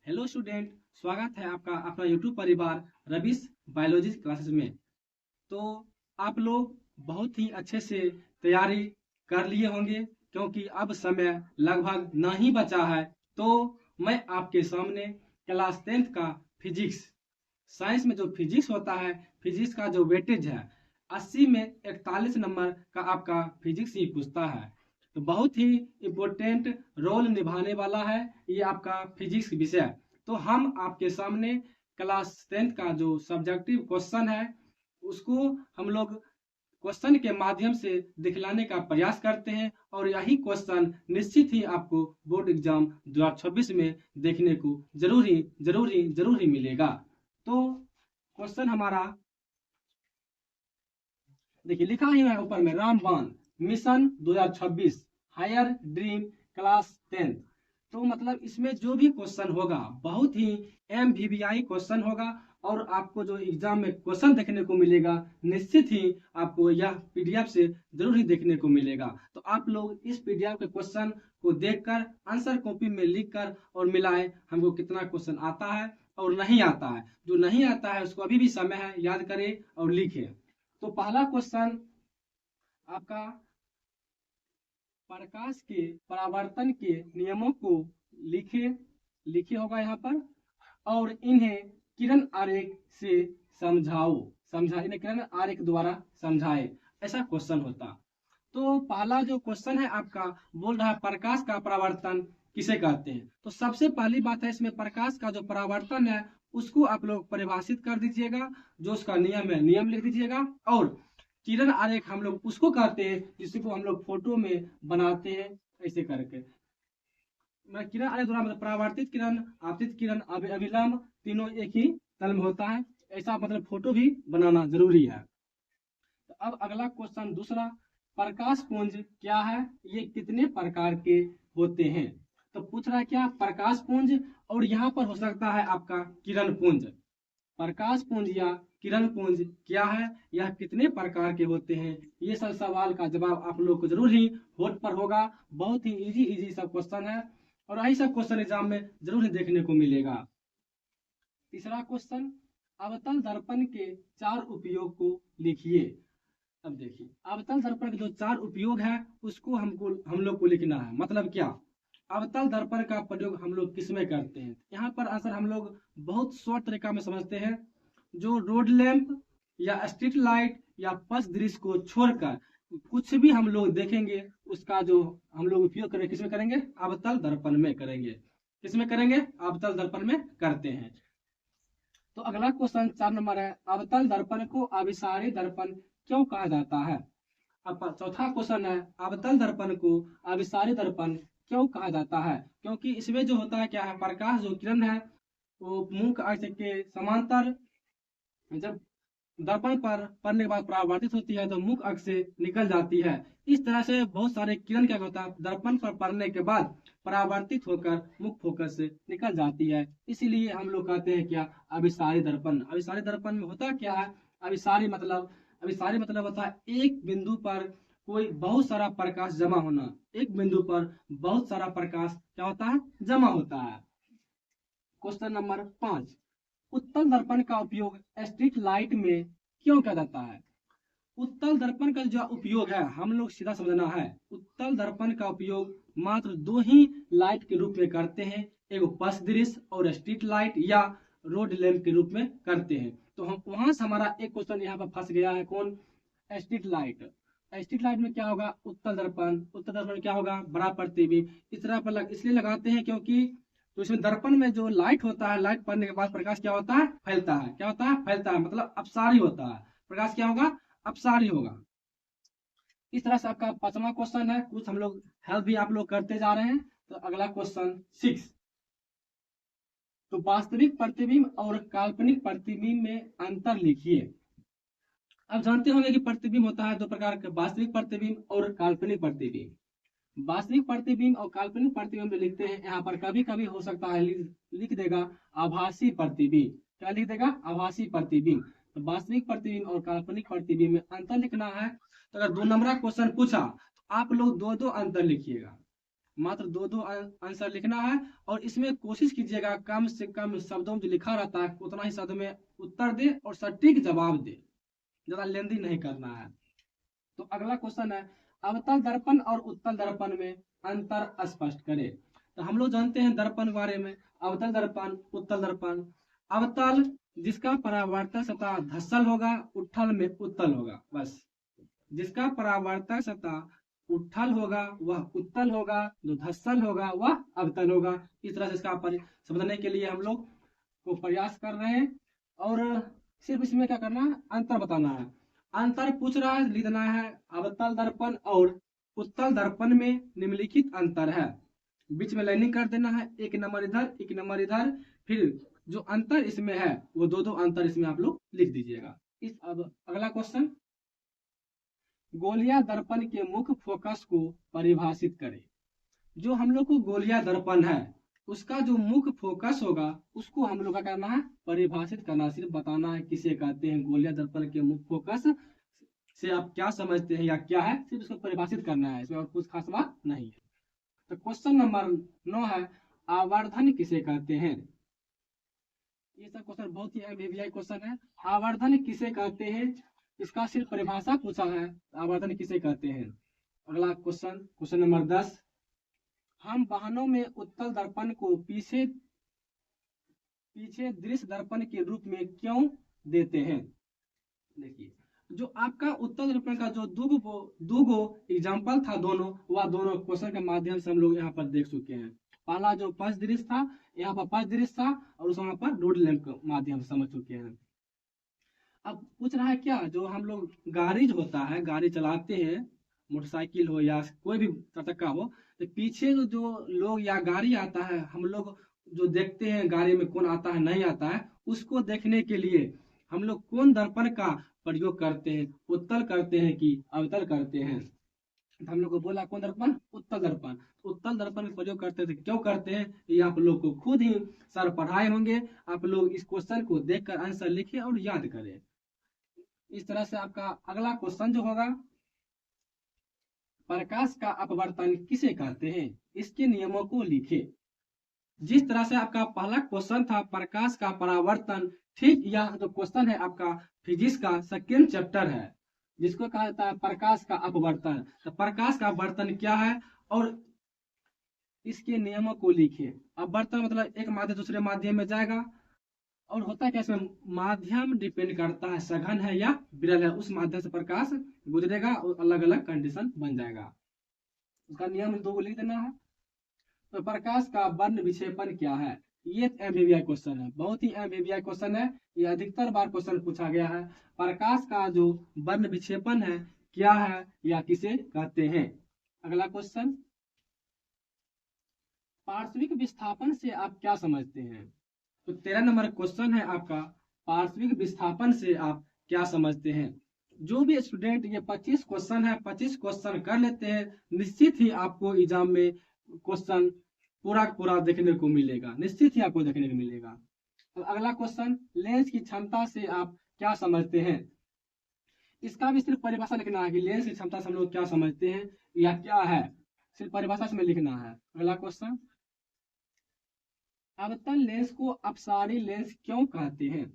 Hello student, स्वागत है आपका अपना यूट्यूब परिवार रविश बायोलॉजी क्लासेस में। तो आप लोग बहुत ही अच्छे से तैयारी कर लिए होंगे क्योंकि अब समय लगभग ना ही बचा है। तो मैं आपके सामने क्लास 10th का फिजिक्स साइंस में जो फिजिक्स होता है, फिजिक्स का जो वेटेज है 80 में 41 नंबर का आपका फिजिक्स ही पूछता है। तो बहुत ही इम्पोर्टेंट रोल निभाने वाला है ये आपका फिजिक्स विषय। तो हम आपके सामने क्लास 10th का जो सब्जेक्टिव क्वेश्चन है उसको हम लोग क्वेश्चन के माध्यम से दिखलाने का प्रयास करते हैं और यही क्वेश्चन निश्चित ही आपको बोर्ड एग्जाम 2026 में देखने को जरूरी जरूरी जरूरी मिलेगा। तो क्वेश्चन हमारा देखिए लिखा ही है ऊपर में, रामबाण मिशन 2026 हायर ड्रीम क्लास 10। तो मतलब इसमें जो भी क्वेश्चन होगा बहुत ही MVBI क्वेश्चन होगा और आपको जो एग्जाम में क्वेश्चन देखने को मिलेगा निश्चित ही आपको यह PDF से जरूर ही देखने को मिलेगा। तो आप लोग इस PDF के क्वेश्चन को देखकर आंसर कॉपी में लिखकर और मिलाए हमको कितना क्वेश्चन आता है और नहीं आता है। जो नहीं आता है उसको अभी भी समय है, याद करें और लिखें। तो पहला क्वेश्चन आपका प्रकाश के परावर्तन के नियमों को लिखे होगा यहाँ पर और इन्हें किरण आरेख से इन्हें किरण आरेख द्वारा समझाए, ऐसा क्वेश्चन होता। तो पहला जो क्वेश्चन है आपका बोल रहा है प्रकाश का परावर्तन किसे कहते हैं। तो सबसे पहली बात है इसमें प्रकाश का जो परावर्तन है उसको आप लोग परिभाषित कर दीजिएगा, जो उसका नियम है नियम लिख दीजिएगा। और किरण आरेख हम लोग उसको कहते हैं जिसको हम लोग फोटो में बनाते हैं ऐसे करके। किरण आरेख द्वारा मतलब परावर्तित किरण, आपतित किरण, अभिलंब तीनों एक ही तल में होता है, ऐसा मतलब फोटो भी बनाना जरूरी है। तो अब अगला क्वेश्चन दूसरा, प्रकाश पुंज क्या है, ये कितने प्रकार के होते हैं। तो पूछ रहा है क्या प्रकाश पुंज, और यहाँ पर हो सकता है आपका किरण पुंज। प्रकाश पुंज या किरण पुंज क्या है, यह कितने प्रकार के होते हैं, ये सब सवाल का जवाब आप लोग को जरूर ही होट पर होगा। बहुत ही इजी सब क्वेश्चन है और यही सब क्वेश्चन एग्जाम में जरूर ही देखने को मिलेगा। तीसरा क्वेश्चन, अवतल दर्पण के 4 उपयोग को लिखिए। अब देखिए अवतल दर्पण के जो 4 उपयोग है उसको हम लोग को लिखना है। मतलब क्या, अवतल दर्पण का प्रयोग हम लोग किस में करते हैं। यहाँ पर आंसर हम लोग बहुत शॉर्ट तरीका में समझते हैं। जो रोड लैंप या स्ट्रीट लाइट या पथ दृश्य को छोड़कर कुछ भी हम लोग देखेंगे उसका जो हम लोग उपयोग करेंगे किसमें करेंगे, अवतल दर्पण में करेंगे। किसमें करेंगे, अवतल दर्पण में करते हैं। तो अगला क्वेश्चन 4 नंबर है, अवतल दर्पण को अभिसारी दर्पण क्यों कहा जाता है। अब चौथा क्वेश्चन है, अवतल दर्पण को अभिसारी दर्पण क्यों कहा जाता है। क्योंकि इसमें जो होता है क्या है, प्रकाश जो किरण है वो मुख्य अक्ष के समांतर जब दर्पण पर पड़ने के बाद परावर्तित होती है तो मुख्य अक्ष से निकल जाती है। इस तरह से बहुत सारे किरण क्या होता है दर्पण पर पड़ने के बाद परावर्तित होकर मुख्य फोकस से निकल जाती है, इसीलिए हम लोग कहते हैं क्या, अभिसारी दर्पण। अभिसारी दर्पण में होता क्या है, अभिसारी मतलब होता है एक बिंदु पर कोई बहुत सारा प्रकाश जमा होना। एक बिंदु पर बहुत सारा प्रकाश क्या होता है, जमा होता है। क्वेश्चन नंबर 5, उत्तल दर्पण का उपयोग स्ट्रीट लाइट में क्यों किया जाता है। उत्तल दर्पण का जो उपयोग है हम लोग सीधा समझना है, उत्तल दर्पण का उपयोग मात्र 2 ही लाइट के रूप में करते हैं, एक पथ दृश्य और स्ट्रीट लाइट या रोड लैंप के रूप में करते हैं। तो हम वहां से हमारा एक क्वेश्चन यहाँ पर फंस गया है, कौन, स्ट्रीट लाइट। स्ट्रीट लाइट में क्या होगा, उत्तल दर्पण क्या होगा, बड़ा प्रतिबिंब। इस तरह पर इसलिए लगाते हैं क्योंकि तो इसमें दर्पण में जो लाइट होता है, लाइट पड़ने के बाद प्रकाश क्या होता है, फैलता है। क्या होता है, फैलता है, मतलब अपसारी होता है। प्रकाश क्या होगा, अपसारी होगा। इस तरह से आपका 5वां क्वेश्चन है, कुछ हम लोग हेल्प भी आप लोग करते जा रहे हैं। तो अगला क्वेश्चन 6, तो वास्तविक प्रतिबिंब और काल्पनिक प्रतिबिंब में अंतर लिखिए। अब जानते होंगे कि प्रतिबिंब होता है 2 प्रकार का, वास्तविक प्रतिबिंब और काल्पनिक प्रतिबिंब। वास्तविक प्रतिबिंब और काल्पनिक प्रतिबिंब में लिखते हैं, यहाँ पर कभी कभी हो सकता है लिख देगा आभासी प्रतिबिंब। क्या लिख देगा, आभासी प्रतिबिंब। तो वास्तविक प्रतिबिंब और काल्पनिक प्रतिबिंब में अंतर लिखना है। तो अगर 2 नंबर का क्वेश्चन पूछा तो आप लोग 2 अंतर लिखिएगा। मात्र दो दो आंसर लिखना है, और इसमें कोशिश कीजिएगा कम से कम शब्दों में जो लिखा रहता है उतना ही शब्द में उत्तर दे और सटीक जवाब दे, ज्यादा लेंदी नहीं करना है। तो अगला क्वेश्चन है, अवतल दर्पण और उत्तल दर्पण में अंतर स्पष्ट करें। तो हम लोग जानते हैं दर्पण के बारे में, अवतल दर्पण, उत्तल दर्पण। अवतल जिसका परावर्तक सतह धसल होगा, उत्तल में उत्तल होगा, बस। जिसका परावर्तक सतह उत्तल होगा वह उत्तल होगा, जो धसल होगा वह अवतल होगा। इस तरह से इसका समझने के लिए हम लोग को प्रयास कर रहे हैं, और सिर्फ इसमें क्या करना है, अंतर बताना है। अंतर पूछ रहा है, लिख देना है अवतल दर्पण और उत्तल दर्पण में निम्नलिखित अंतर है, बीच में लाइनिंग कर देना है, एक नंबर इधर एक नंबर इधर, फिर जो अंतर इसमें है वो दो दो अंतर इसमें आप लोग लिख दीजिएगा। इस अब अगला क्वेश्चन, गोलियां दर्पण के मुख्य फोकस को परिभाषित करें। जो हम लोग को गोलियां दर्पण है उसका जो मुख्य फोकस होगा उसको हम लोग का करना है, परिभाषित करना, सिर्फ बताना है किसे कहते हैं गोलियां दर्पण के मुख्य फोकस से आप क्या समझते हैं या क्या है, सिर्फ उसको परिभाषित करना है, इसमें और कुछ खास बात नहीं है। तो क्वेश्चन नंबर 9 है, आवर्धन किसे कहते हैं। ये सब क्वेश्चन बहुत ही एमबीबीआई क्वेश्चन है। आवर्धन किसे कहते हैं, इसका सिर्फ परिभाषा पूछा है, आवर्धन किसे कहते हैं। अगला क्वेश्चन, क्वेश्चन नंबर 10, हम वाहनों में उत्तल दर्पण को पीछे दृश्य दर्पण के रूप में क्यों देते हैं। देखिए, जो आपका उत्तल दर्पण का जो दो एग्जाम्पल था दोनों, वह दोनों क्वेश्चन के माध्यम से हम लोग यहाँ पर देख चुके हैं। पहला जो पक्ष दृश्य था, यहाँ पर पक्ष दृश्य था, और उस वहां पर रोड लैंप के माध्यम से समझ चुके हैं। अब पूछ रहा है क्या, जो हम लोग गाड़ी जो होता है, गाड़ी चलाते हैं, मोटरसाइकिल हो या कोई भी चक्का हो, तो पीछे जो लोग या गाड़ी आता है, हम लोग जो देखते हैं गाड़ी में कौन आता है नहीं आता है, उसको देखने के लिए हम लोग कौन दर्पण का प्रयोग करते हैं, उत्तल करते हैं कि अवतल करते हैं। तो हम लोग को बोला कौन दर्पण, उत्तल दर्पण। उत्तल दर्पण का प्रयोग करते थे, क्यों करते हैं, ये आप लोग को खुद ही सर पढ़ाए होंगे। आप लोग इस क्वेश्चन को देखकर आंसर लिखें और याद करें। इस तरह से आपका अगला क्वेश्चन जो होगा, प्रकाश का अपवर्तन किसे कहते हैं, इसके नियमों को लिखे। जिस तरह से आपका पहला क्वेश्चन था प्रकाश का परावर्तन, ठीक यह जो क्वेश्चन है आपका फिजिक्स का सेकेंड चैप्टर है, जिसको कहा जाता है प्रकाश का अपवर्तन। तो प्रकाश का अपवर्तन क्या है और इसके नियमों को लिखिए। अपवर्तन मतलब एक माध्यम दूसरे माध्यम में जाएगा, और होता क्या इसमें, माध्यम डिपेंड करता है सघन है या विरल है, उस माध्यम से प्रकाश गुजरेगा और अलग अलग कंडीशन बन जाएगा। उसका नियम दो लिख देना है। तो प्रकाश का वर्ण विक्षेपण क्या है, ये एमबीबीआई क्वेश्चन है, बहुत ही एमबीबीआई क्वेश्चन है, ये अधिकतर बार क्वेश्चन पूछा गया है। प्रकाश का जो वर्ण विक्षेपण है क्या है या किसे कहते हैं। अगला क्वेश्चन, पार्श्विक विस्थापन से आप क्या समझते हैं। तो 13 नंबर क्वेश्चन है आपका, पार्श्विक विस्थापन से आप क्या समझते हैं। जो भी स्टूडेंट ये 25 क्वेश्चन है, 25 क्वेश्चन कर लेते हैं, निश्चित ही आपको एग्जाम में क्वेश्चन पूरा देखने को मिलेगा, निश्चित ही आपको देखने को मिलेगा। तो अगला क्वेश्चन, लेंस की क्षमता से आप क्या समझते हैं। इसका भी सिर्फ परिभाषा लिखना है कि लेंस की क्षमता से हम लोग क्या समझते हैं या क्या है, सिर्फ परिभाषा में लिखना है। अगला क्वेश्चन, अवतल लेंस को अपसारी लेंस क्यों कहते हैं।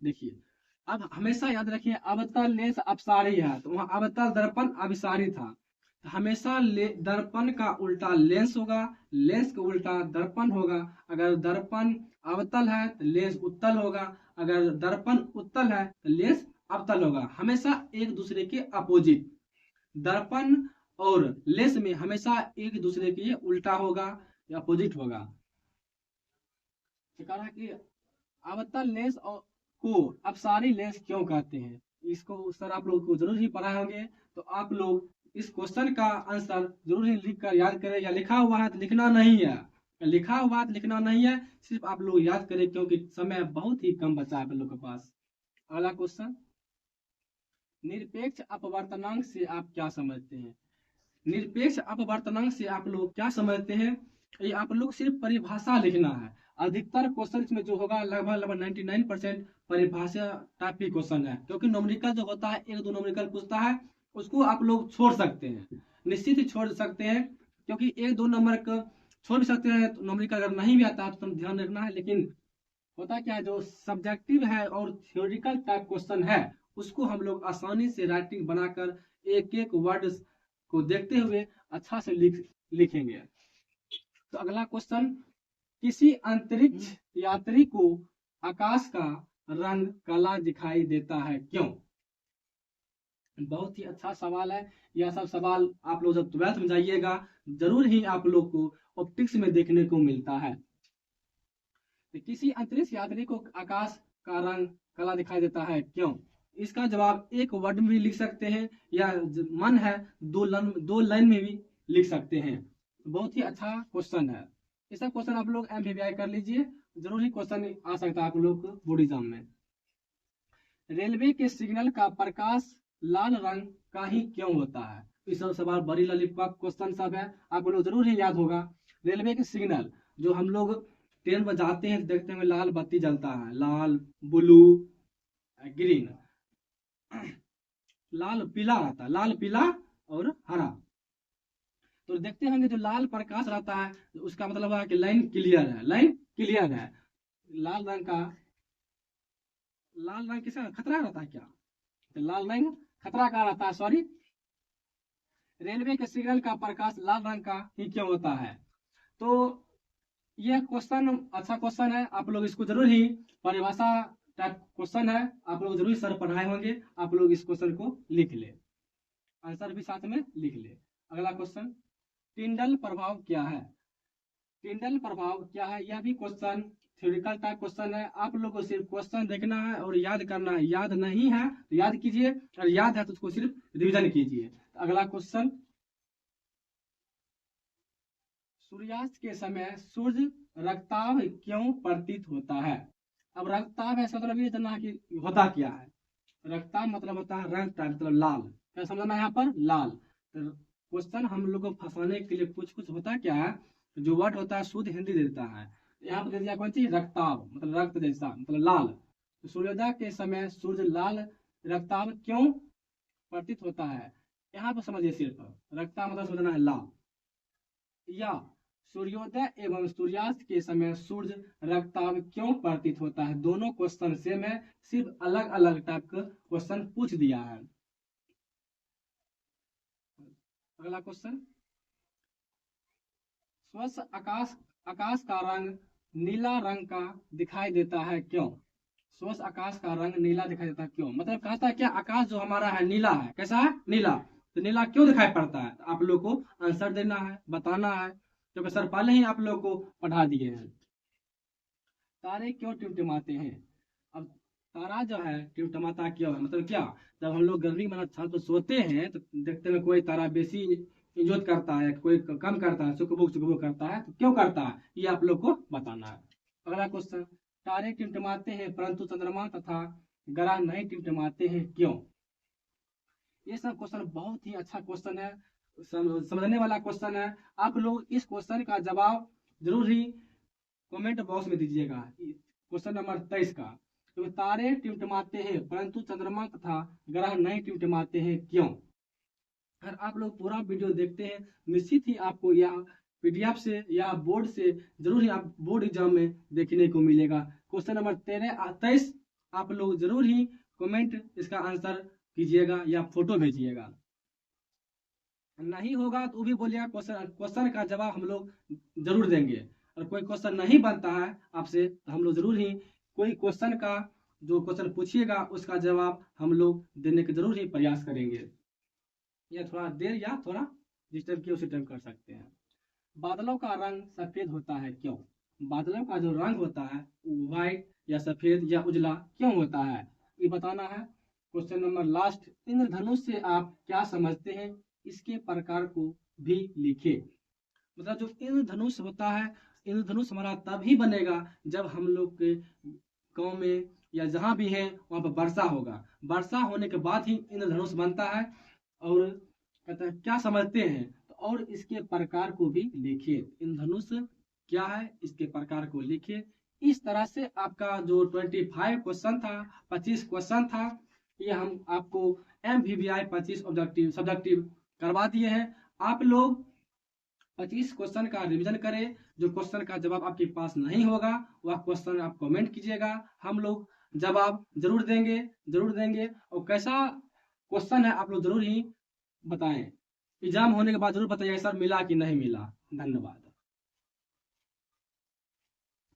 देखिए, अब हमेशा याद रखिए अवतल लेंस अपसारी है, तो वहां अवतल दर्पण अभिसारी था। तो हमेशा दर्पण का उल्टा लेंस होगा, लेंस का उल्टा दर्पण होगा। अगर दर्पण अवतल है तो लेंस उत्तल होगा, अगर दर्पण उत्तल है तो लेंस अवतल होगा। हमेशा एक दूसरे के अपोजिट, दर्पण और लेंस में हमेशा एक दूसरे के उल्टा होगा या अपोजिट होगा। कहा कि अवतल लेंस को अपसारी लेंस क्यों कहते हैं, इसको सर आप लोग को जरूर ही पढ़ाए होंगे। तो आप लोग इस क्वेश्चन का आंसर जरूर ही लिख कर याद करें, या लिखा हुआ है तो लिखना नहीं है, लिखा हुआ है तो लिखना नहीं है, सिर्फ आप लोग याद करें क्योंकि समय बहुत ही कम बचा है आप लोग के पास। अगला क्वेश्चन, निरपेक्ष अपवर्तनांक से आप क्या समझते हैं। निरपेक्ष अपवर्तनांक से आप लोग क्या समझते हैं, ये आप लोग सिर्फ परिभाषा लिखना है। अधिकतर क्वेश्चन में जो होगा लगभग 99% परिभाषा टाइप की क्वेश्चन है, क्योंकि नोमरिकल जो होता है एक दो नोमरिकल पूछता है, उसको आप लोग छोड़ सकते हैं, निश्चित ही छोड़ सकते हैं। क्योंकि 1-2 नंबर का छोड़ भी सकते हैं, तो न्यूमेरिकल अगर नहीं भी आता है तो तुम ध्यान रखना है। लेकिन होता क्या है, जो सब्जेक्टिव है और थ्योरेटिकल टाइप क्वेश्चन है उसको हम लोग आसानी से राइटिंग बनाकर एक एक वर्ड को देखते हुए अच्छा से लिखेंगे। तो अगला क्वेश्चन, किसी अंतरिक्ष यात्री को आकाश का रंग काला दिखाई देता है, क्यों? बहुत ही अच्छा सवाल है। यह सब सवाल आप लोग जब 12th में जाइएगा जरूर ही आप लोग को ऑप्टिक्स में देखने को मिलता है। तो किसी अंतरिक्ष यात्री को आकाश का रंग काला दिखाई देता है, क्यों? इसका जवाब एक वर्ड में भी लिख सकते हैं, या मन है 2 लाइन में भी लिख सकते हैं। बहुत ही अच्छा क्वेश्चन है। इसका क्वेश्चन आप लोग MVVI कर लीजिए, जरूर ही क्वेश्चन आ सकता है आप लोग को बोर्ड एग्जाम में। रेलवे के सिग्नल का प्रकाश लाल रंग का ही क्यों होता है? इस सब सवाल बड़ी लॉलीपॉप क्वेश्चन सब है, आप लोग जरूर ही याद होगा। रेलवे के सिग्नल, जो हम लोग ट्रेन में जाते हैं देखते हैं लाल बत्ती जलता है, लाल, ब्लू, ग्रीन, लाल पीला रहता है, लाल पीला और हरा। तो देखते होंगे जो लाल प्रकाश रहता है उसका मतलब है कि लाइन क्लियर है, लाइन क्लियर है। लाल रंग का, लाल रंग किसका खतरा रहता है क्या? तो लाल रंग खतरा का रहता है, सॉरी। रेलवे के सिग्नल का प्रकाश लाल रंग का ही क्यों होता है? तो यह क्वेश्चन अच्छा क्वेश्चन है, आप लोग इसको जरूर ही परिभाषा टाइप क्वेश्चन है, आप लोग जरूर सर पढ़ाए होंगे, आप लोग इस क्वेश्चन को लिख ले, आंसर भी साथ में लिख ले। अगला क्वेश्चन, टिंडल प्रभाव क्या है? टिंडल प्रभाव क्या है? यह भी क्वेश्चन थ्योरेटिकल टाइप क्वेश्चन है, आप लोग को सिर्फ क्वेश्चन देखना है और याद करना है। याद नहीं है तो याद कीजिए, और याद है तो उसको सिर्फ रिवीजन कीजिए। अगला क्वेश्चन, सूर्यास्त के समय सूर्य रक्ताभ क्यों प्रतीत होता है? अब रक्ताभ है मतलब ये जानना है कि होता क्या है। रक्ताभ मतलब होता है रक्त, मतलब लाल। क्या समझना है यहाँ पर? लाल। तो क्वेश्चन हम लोग को फंसाने के लिए कुछ कुछ होता क्या है, जो वर्ड होता है शुद्ध हिंदी देता है। यहाँ पर दे दिया कौन चीज? रक्ताभ, मतलब रक्त जैसा, मतलब लाल। तो सूर्योदय के समय सूर्य लाल रक्ताभ क्यों प्रतीत होता है? यहाँ पर समझिए, सिर्फ रक्ताभ मतलब समझना है लाल। या सूर्योदय एवं सूर्यास्त के समय सूर्य रक्ताभ क्यों प्रतीत होता है? दोनों क्वेश्चन सेम है, सिर्फ अलग अलग टाइप का क्वेश्चन पूछ दिया है। अगला क्वेश्चन, स्वच्छ आकाश आकाश का रंग नीला रंग का दिखाई देता है, क्यों? स्वच्छ आकाश का रंग नीला दिखाई देता है, क्यों? मतलब कहता है क्या, आकाश जो हमारा है नीला है। कैसा है? नीला। तो नीला क्यों दिखाई पड़ता है? तो आप लोग को आंसर देना है, बताना है, क्योंकि सर पहले ही आप लोग को पढ़ा दिए हैं। तारे क्यों टिमटिमाते हैं? अब तारा जो है टिमटिमाता क्यों है, मतलब क्या, जब हम लोग गर्मी में छत पर सोते हैं तो देखते हैं कोई तारा बेसी इंजोत करता है, कोई कम करता है, चुकबुक करता है, तो क्यों करता है ये आप लोग को बताना है। अगला क्वेश्चन, तारे टिमटिमाते हैं परंतु चंद्रमा तथा ग्रह नहीं टिमटिमाते हैं, क्यों? ये सब क्वेश्चन बहुत ही अच्छा क्वेश्चन है, समझने वाला क्वेश्चन है। आप लोग इस क्वेश्चन का जवाब जरूर ही कमेंट बॉक्स में दीजिएगा। क्वेश्चन नंबर 23 का, तो तारे टिमटिमाते हैं परंतु चंद्रमा तथा ग्रह नहीं टिमटिमाते हैं, क्यों? अगर आप लोग पूरा वीडियो देखते हैं निश्चित ही आपको यह PDF से या बोर्ड से जरूर ही आप बोर्ड एग्जाम में देखने को मिलेगा। क्वेश्चन नंबर 23 आप लोग जरूर ही कमेंट इसका आंसर कीजिएगा या फोटो भेजिएगा। नहीं होगा तो भी बोलिएगा, क्वेश्चन का जवाब हम लोग जरूर देंगे। और कोई क्वेश्चन नहीं बनता है आपसे तो हम लोग जरूर ही कोई क्वेश्चन का जो क्वेश्चन पूछिएगा उसका जवाब हम लोग देने के जरूर ही प्रयास करेंगे। या थोड़ा देर या थोड़ा जिस टाइम किया उसी टाइम कर सकते हैं। बादलों का रंग सफेद होता है, क्यों? बादलों का जो रंग होता है व्हाइट या सफेद या उजला क्यों होता है, ये बताना है। क्वेश्चन नंबर लास्ट, इंद्रधनुष से आप क्या समझते हैं? इसके प्रकार को भी लिखे। मतलब जो इंद्रधनुष होता है, इंद्रधनुष हमारा तभी बनेगा जब हम लोग के गांव में या जहां भी है वहां पर वर्षा होगा। वर्षा होने के बाद ही इंद्रधनुष बनता है। और कहते हैं क्या समझते हैं, तो और इसके प्रकार को भी लिखिए। इंद्रधनुष क्या है, इसके प्रकार को लिखिए। इस तरह से आपका जो 25 क्वेश्चन था, 25 क्वेश्चन था, ये हम आपको MVVI 25 ऑब्जेक्टिव सब्जेक्टिव करवा दिए हैं। आप लोग 25 क्वेश्चन का रिवीजन करें। जो क्वेश्चन का जवाब आपके पास नहीं होगा वह क्वेश्चन आप कमेंट कीजिएगा, हम लोग जवाब जरूर देंगे। और कैसा क्वेश्चन है आप लोग जरूर ही बताएं। एग्जाम होने के बाद जरूर बताइएगा सर मिला कि नहीं मिला। धन्यवाद।